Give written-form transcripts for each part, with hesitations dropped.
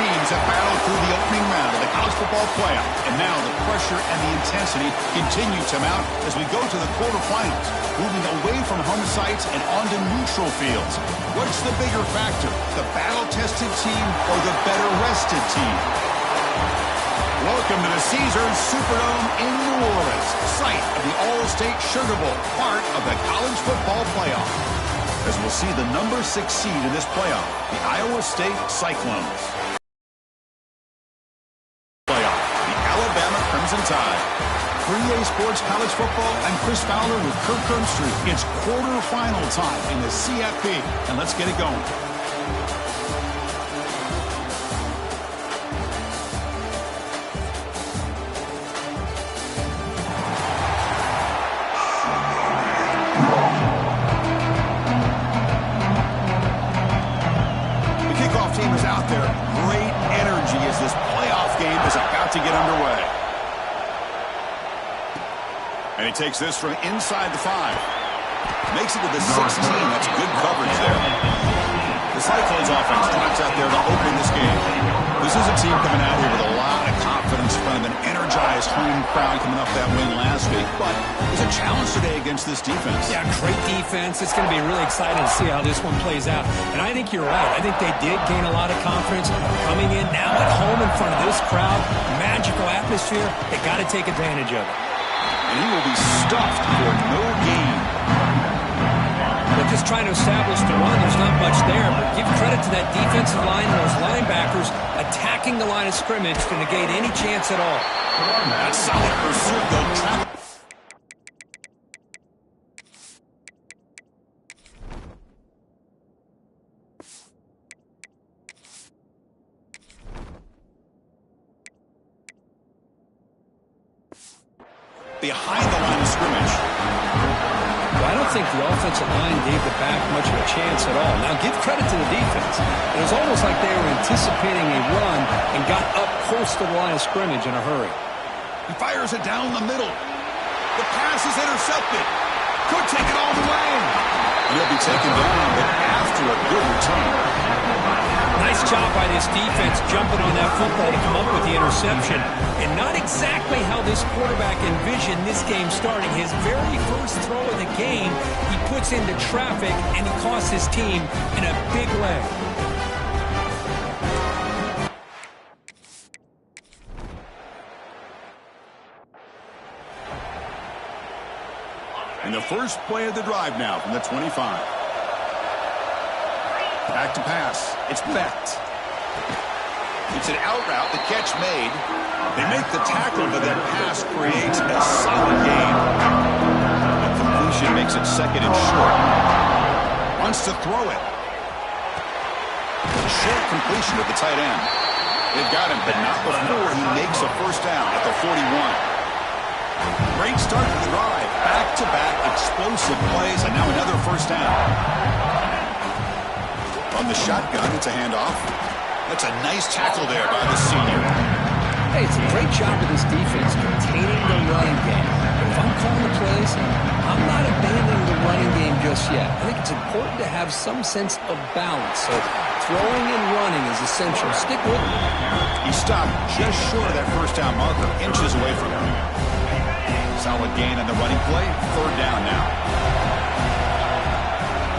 teams have battled through the opening round of the college football playoff, and now the pressure and the intensity continue to mount as we go to the quarterfinals, moving away from home sites and onto neutral fields. What's the bigger factor, the battle-tested team or the better-rested team? Welcome to the Caesars Superdome in New Orleans, site of the All-State Sugar Bowl, part of the college football playoff. As we'll see the number 6 seed in this playoff, the Iowa State Cyclones. Playoff, the Alabama Crimson Tide. 3A Sports College Football, I'm Chris Fowler with Kirk Herbstreit. It's quarterfinal time in the CFP, and let's get it going. And he takes this from inside the 5. Makes it to the 16. That's good coverage there. The Cyclones offense drops out there to open this game. This is a team coming out here with a lot of confidence in front of an energized home crowd coming off that win last week. But there's a challenge today against this defense. Yeah, great defense. It's going to be really exciting to see how this one plays out. And I think you're right. I think they did gain a lot of confidence coming in now at home in front of this crowd. Magical atmosphere. They got to take advantage of it. And he will be stuffed for no gain. They're just trying to establish the run. There's not much there, but give credit to that defensive line and those linebackers attacking the line of scrimmage to negate any chance at all. That's solid pursuit, though. Behind the line of scrimmage. Well, I don't think the offensive line gave the back much of a chance at all. Now, give credit to the defense. It was almost like they were anticipating a run and got up close to the line of scrimmage in a hurry. He fires it down the middle. The pass is intercepted. Could take it all the way. And he'll be taken down, but after a good return. Nice job by this defense jumping on that football to come up with the interception. And not exactly how this quarterback envisioned this game starting. His very first throw of the game, he puts into traffic, and he costs his team in a big way. And the first play of the drive now from the 25. Back to pass. It's Becht. It's an out route. The catch made. They make the tackle, but that pass creates a solid gain. The completion makes it second and short. Wants to throw it. Short completion to the tight end. They've got him, but not before he makes a first down at the 41. Great start to the drive. Back-to-back explosive plays, and now another first down. On the shotgun, it's a handoff. That's a nice tackle there by the senior. Hey, it's a great job of this defense containing the running game. But if I'm calling the plays, I'm not abandoning the running game just yet. I think it's important to have some sense of balance. So throwing and running is essential. Stick with it. He stopped just short of that first down marker, inches away from him. Solid gain on the running play. Third down now.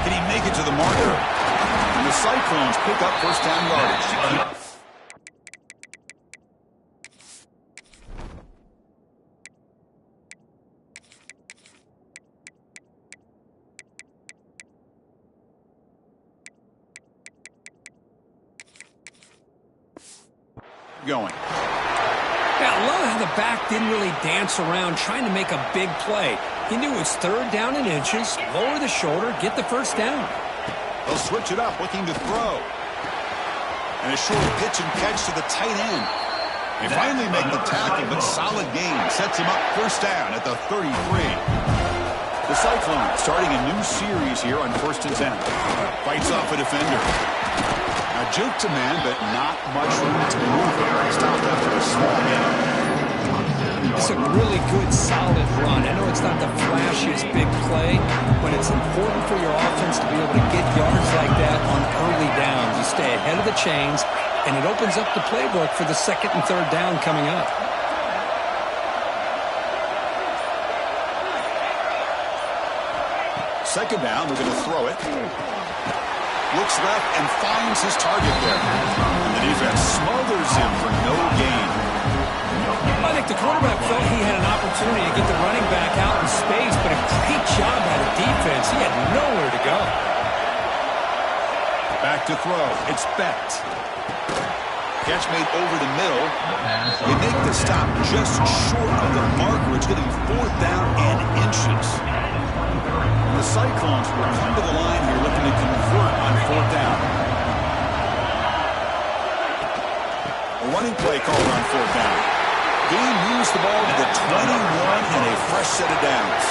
Can he make it to the marker? And the Cyclones pick up first down yardage. Going. Yeah, I love how the back didn't really dance around trying to make a big play. He knew it was third down in inches, lower the shoulder, get the first down. They'll switch it up, looking to throw. And a short pitch and catch to the tight end. They finally make the tackle, but solid gain sets him up first down at the 33. The Cyclones starting a new series here on 1st and 10. Fights off a defender. Now juke to man, but not much room to maneuver. Stopped after a small gain. It's a really good, solid run. I know it's not the flashiest big play, but it's important for your offense to be able to get yards like that on early downs. You stay ahead of the chains, and it opens up the playbook for the second and third down coming up. Second down, they're going to throw it. Looks left and finds his target there. And the defense smothers him for no gain. I think the quarterback felt he had an opportunity to get the running back out in space, but a great job by the defense. He had nowhere to go. Back to throw. It's Becht. Catch made over the middle. They make the stop just short of the marker. It's going to be fourth down and inches. The Cyclones will come to the line here looking to convert on fourth down. A running play called on fourth down. Gain moves the ball to the 21 and a fresh set of downs.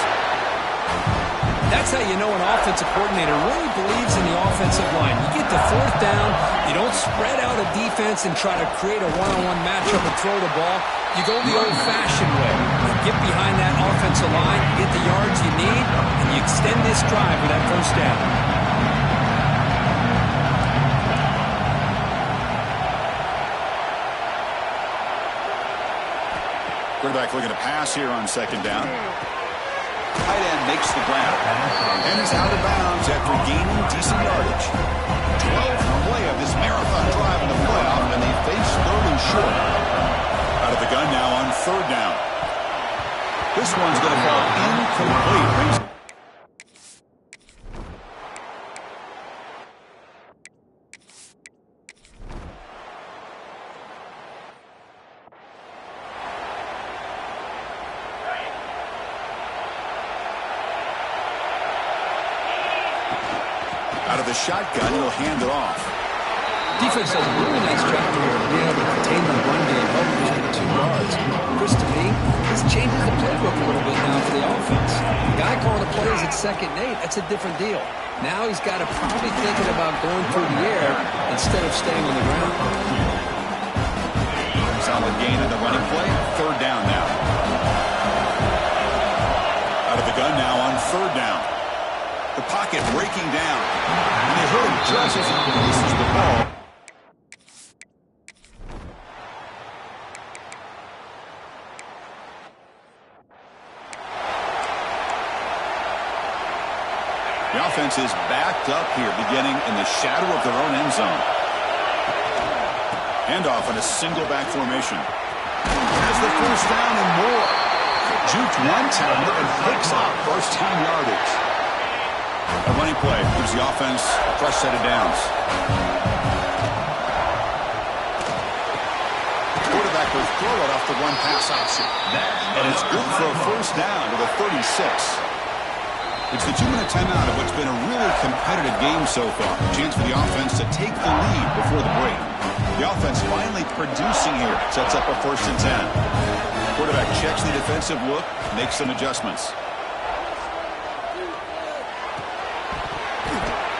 That's how you know an offensive coordinator really believes in the offensive line. You get to fourth down, you don't spread out a defense and try to create a one-on-one matchup and throw the ball. You go the old-fashioned way. You get behind that offensive line, you get the yards you need, and you extend this drive with that first down. Quarterback looking to pass here on second down. Tight end makes the grab. And he's out of bounds after gaining decent yardage. 12th play of this marathon drive in the playoff, and they face third and short. Out of the gun now on third down. This one's going to fall incomplete. Out of the shotgun, he'll hand it off. Defense does a really nice job here of being able to contain the run game, help push it to 2 yards. Chris, to me, this changes the playbook a little bit now for the offense. The guy calling the plays at 2nd and 8, that's a different deal. Now he's got to probably thinking about going through the air instead of staying on the ground. Solid gain in the running play. Third down now. Out of the gun now on third down. The pocket breaking down. And they hurt him just as he releases the ball. The offense is backed up here, beginning in the shadow of their own end zone. Handoff in a single back formation. Has the first down and more. Juked one time and picks up first down yardage. A running play gives the offense a fresh set of downs. The quarterback will throw it off the one pass option. And it's good for a first down to the 36. It's the 2-minute timeout of what's been a really competitive game so far. A chance for the offense to take the lead before the break. The offense finally producing here. Sets up a 1st and 10. Quarterback checks the defensive look, makes some adjustments.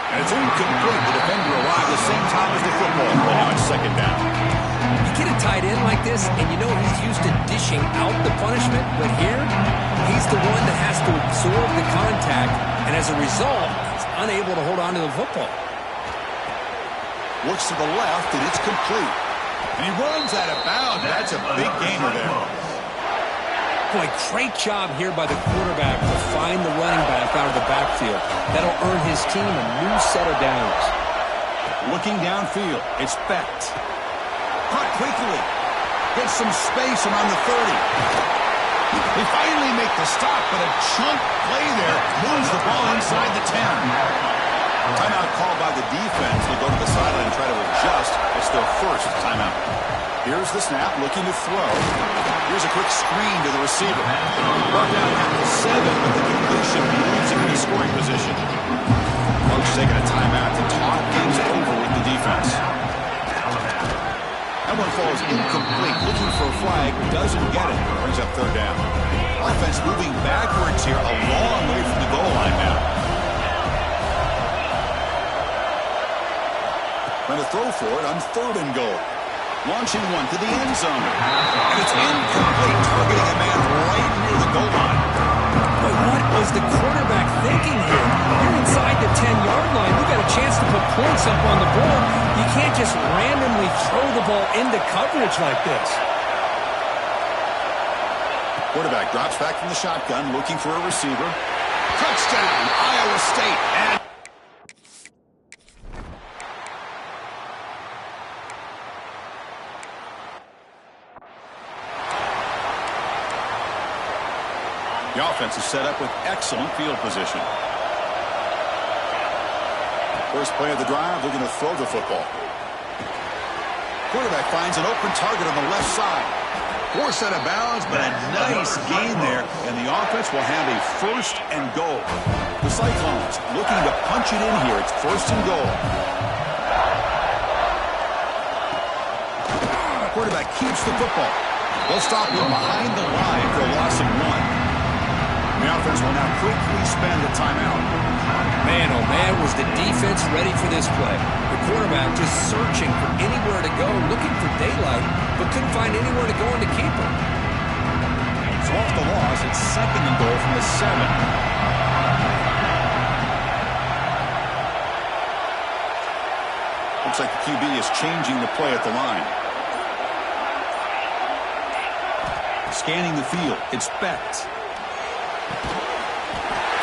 And it's incomplete. The defender arrived the same time as the football. And now it's second down. You get a tight end like this, and you know he's used to dishing out the punishment, but here, he's the one that has to absorb the contact, and as a result, he's unable to hold on to the football. Looks to the left, and it's complete. And he runs out of bounds. That's a big gainer there. Boy, great job here by the quarterback to find the running back out of the backfield. That'll earn his team a new set of downs. Looking downfield, it's Becht. Caught quickly. Gets some space around the 30. They finally make the stop, but a chunk play there moves the ball inside the 10. Timeout called by the defense. They'll go to the sideline and try to adjust. It's their first timeout. Here's the snap, looking to throw. Here's a quick screen to the receiver. Brought down at the 7, but the completion moves him into scoring position. Coach taking a timeout to talk things over with the defense. That one falls incomplete. Looking for a flag, doesn't get it. Brings up third down. Offense moving backwards here, a long way from the goal line now. Trying to throw for it on 3rd and goal. Launching one to the end zone. And it's incomplete, targeting a man right near the goal line. But what was the quarterback thinking here? You're inside the 10-yard line. You got a chance to put points up on the board, you can't just randomly throw the ball into coverage like this. Quarterback drops back from the shotgun, looking for a receiver. Touchdown, Iowa State. And the offense is set up with excellent field position. First play of the drive, they're going to throw the football. Quarterback finds an open target on the left side. Forced out of bounds, but a nice gain there, and the offense will have a first and goal. The Cyclones looking to punch it in here. It's first and goal. Quarterback keeps the football. They'll stop him behind the line for a loss of 1. The offense will now quickly spend a timeout. Man, oh man, was the defense ready for this play. The quarterback just searching for anywhere to go, looking for daylight, but couldn't find anywhere to go in to keep him. So off the loss, it's second and goal from the 7. Looks like the QB is changing the play at the line. Scanning the field, it's Becht.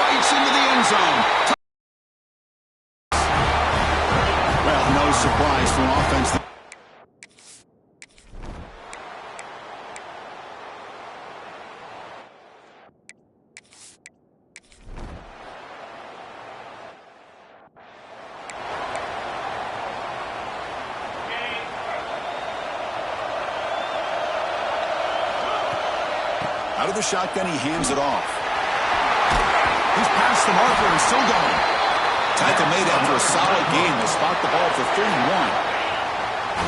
Bites into the end zone. Well, no surprise for an offense. Out of the shotgun, he hands it off. He's past the marker and still going. Tackle made after a solid gain. They'll spot the ball for 31.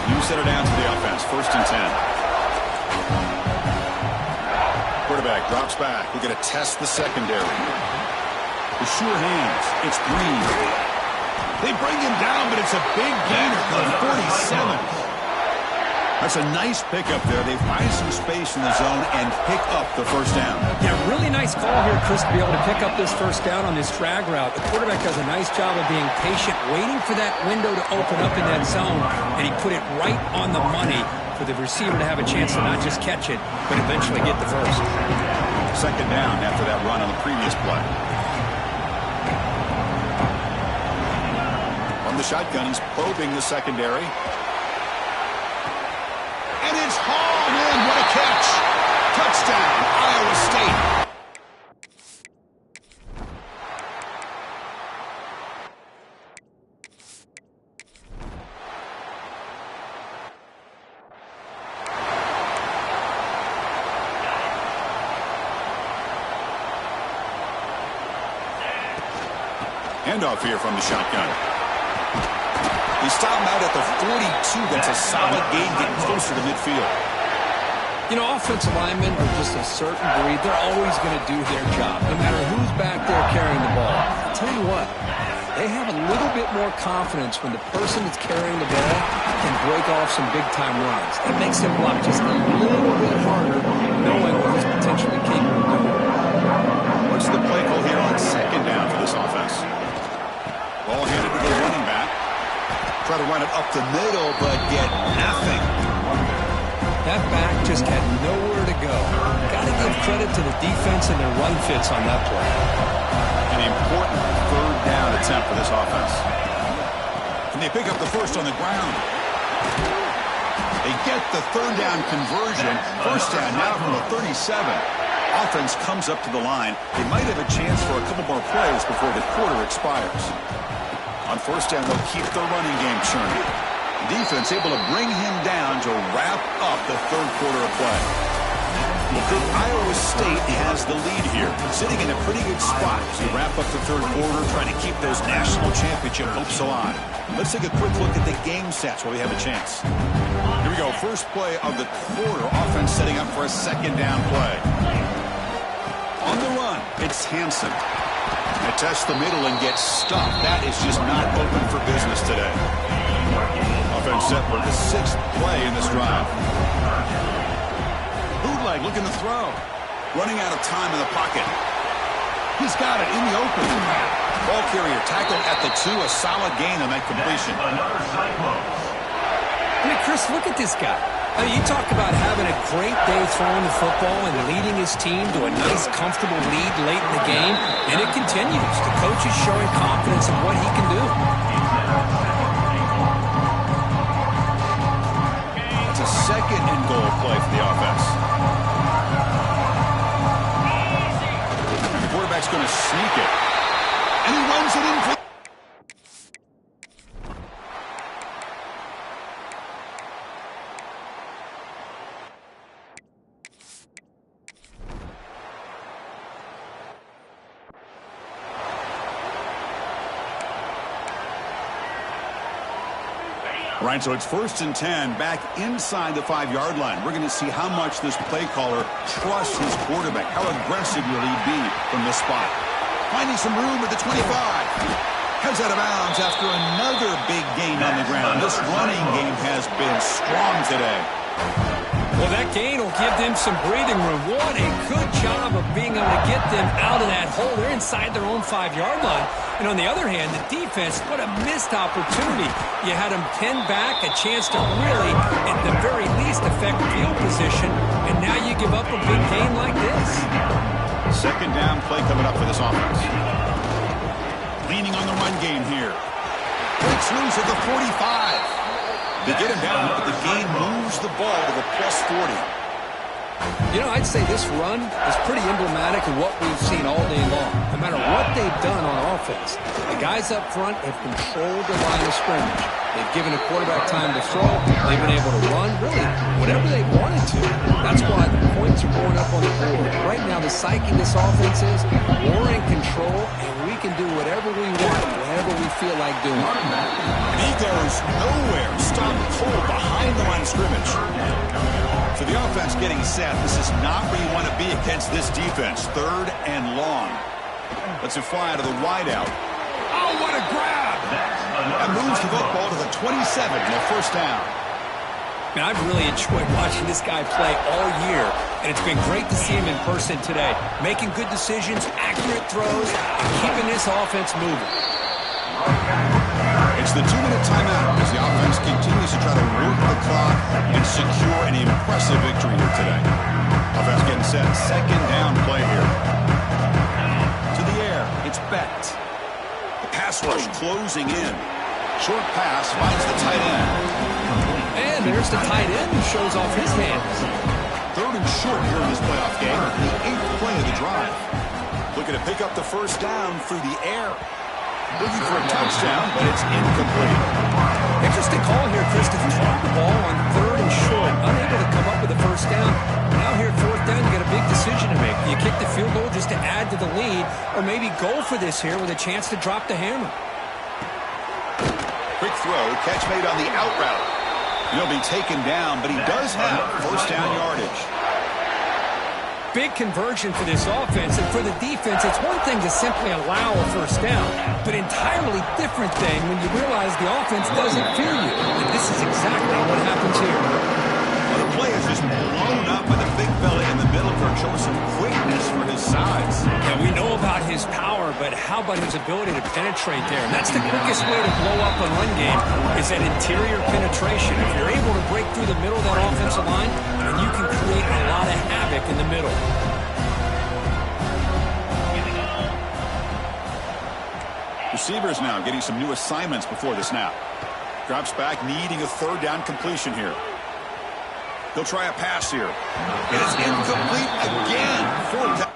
You set it down to the offense. First and 10. Quarterback drops back. We're going to test the secondary. The sure hands. It's Green. They bring him down, but it's a big gainer for 47. That's a nice pickup there. They find some space in the zone and pick up the first down. Yeah, really nice call here, Chris, to be able to pick up this first down on this drag route. The quarterback does a nice job of being patient, waiting for that window to open up in that zone, and he put it right on the money for the receiver to have a chance to not just catch it, but eventually get the first. Second down after that run on the previous play. On the shotgun, he's probing the secondary. And it's hauled in. What a catch. Touchdown, Iowa State. Handoff here from the shotgun. He stopped him out at the 42. That's a solid gain, getting closer to midfield. You know, offensive linemen are just a certain breed. They're always going to do their job, no matter who's back there carrying the ball. I'll tell you what, they have a little bit more confidence when the person that's carrying the ball can break off some big-time runs. It makes them block just a little bit harder, knowing what he's potentially capable of doing. What's the play call here on second down for this offense? Ball handed to the running back. Try to run it up the middle, but get nothing. That back just had nowhere to go. Got to give credit to the defense and their run fits on that play. An important third down attempt for this offense. And they pick up the first on the ground. They get the third down conversion. First down now from the 37. Offense comes up to the line. They might have a chance for a couple more plays before the quarter expires. On first down, they'll keep their running game churning. Defense able to bring him down to wrap up the third quarter of play. Iowa State has the lead here, sitting in a pretty good spot as we wrap up the third quarter, trying to keep those national championship hopes alive. Let's take a quick look at the game stats while we have a chance. Here we go. First play of the quarter. Offense setting up for a second down play. On the run, it's Hansen. They test the middle and get stuffed. That is just not open for business today. Offense set for the 6th play in this drive. Bootleg looking to throw. Running out of time in the pocket. He's got it in the open. Ball carrier tackled at the 2, a solid gain on that completion. I mean, Chris, look at this guy. I mean, you talk about having a great day throwing the football and leading his team to a nice, comfortable lead late in the game, and it continues. The coach is showing confidence in what he can do. It's a second and goal play for the offense. The quarterback's going to sneak it, and he runs it in for All right, so it's 1st and 10, back inside the 5-yard line. We're going to see how much this play caller trusts his quarterback. How aggressive will he be from this spot? Finding some room at the 25. Heads out of bounds after another big gain on the ground. This running game has been strong today. Well, that gain will give them some breathing room. What a good job of being able to get them out of that hole. They're inside their own 5-yard line. And on the other hand, the defense, what a missed opportunity. You had them pinned back, a chance to really, at the very least, affect field position. And now you give up a big gain like this. Second down play coming up for this offense. Leaning on the run game here. Breaks loose at the 45. They get him down, but the gain moves the ball to the plus 40. You know, I'd say this run is pretty emblematic of what we've seen all day long. No matter what they've done on offense, the guys up front have controlled the line of scrimmage. They've given a quarterback time to throw. They've been able to run, really, whatever they wanted to. That's why the points are going up on the board. Right now, the psyche of this offense is we're in control, and we can do whatever we want, whatever we feel like doing. And he goes nowhere. Stopped cold behind the line of scrimmage. So the offense getting set. This is not where you want to be against this defense. 3rd and long. Let's it fly out of the wideout. Oh, what a grab! That moves the football to the 27 and a 1st down. Man, I've really enjoyed watching this guy play all year, and it's been great to see him in person today. Making good decisions, accurate throws, and keeping this offense moving. It's the 2-minute timeout as the offense continues to try to work the clock and secure an impressive victory here today. Offense getting set. Second down play here. To the air. It's Becht. The pass rush closing in. Short pass finds the tight end. And there's the tight end who shows off his hands. 3rd and short here in this playoff game. The 8th play of the drive. Looking to pick up the 1st down through the air. Looking for a touchdown, but it's incomplete. Interesting call here, Chris, to throw the ball on 3rd and short. Unable to come up with a 1st down. Now here at 4th down, you got a big decision to make. Do you kick the field goal just to add to the lead, or maybe go for this here with a chance to drop the hammer? Quick throw, catch made on the out route. He'll be taken down, but he does have 1st down yardage. Big conversion for this offense, and for the defense, it's one thing to simply allow a 1st down, but entirely different thing when you realize the offense doesn't fear you. And this is exactly what happens here. Well, the play is just blown up by the big fella in the middle for showing some quickness for his size. Yeah, we know about his power, but how about his ability to penetrate there? And that's the quickest way to blow up a run game, is that interior penetration. If you're able to break through the middle of that offensive line, then you can create a lot of havoc in the middle. Receivers now getting some new assignments before the snap. Drops back, needing a 3rd down completion here. He'll try a pass here. It is incomplete again. 4th down.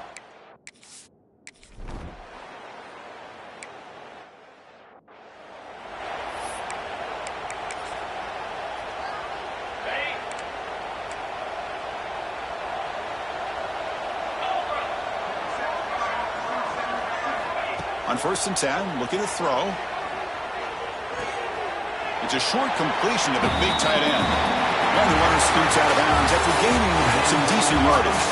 On 1st and 10, looking to throw. It's a short completion to the big tight end. And the runner scoots out of bounds after gaining some decent yardage.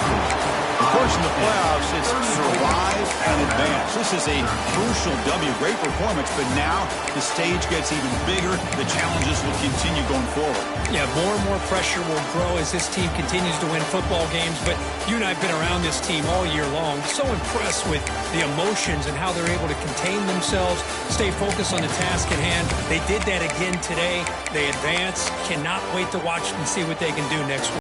Of course, in the playoffs, it's survive and advance. This is a crucial W. Great performance, but now the stage gets even bigger. The challenges will continue going forward. Yeah, more and more pressure will grow as this team continues to win football games, but you and I have been around this team all year long. So impressed with the emotions and how they're able to contain themselves, stay focused on the task at hand. They did that again today. They advance. Cannot wait to watch and see what they can do next week.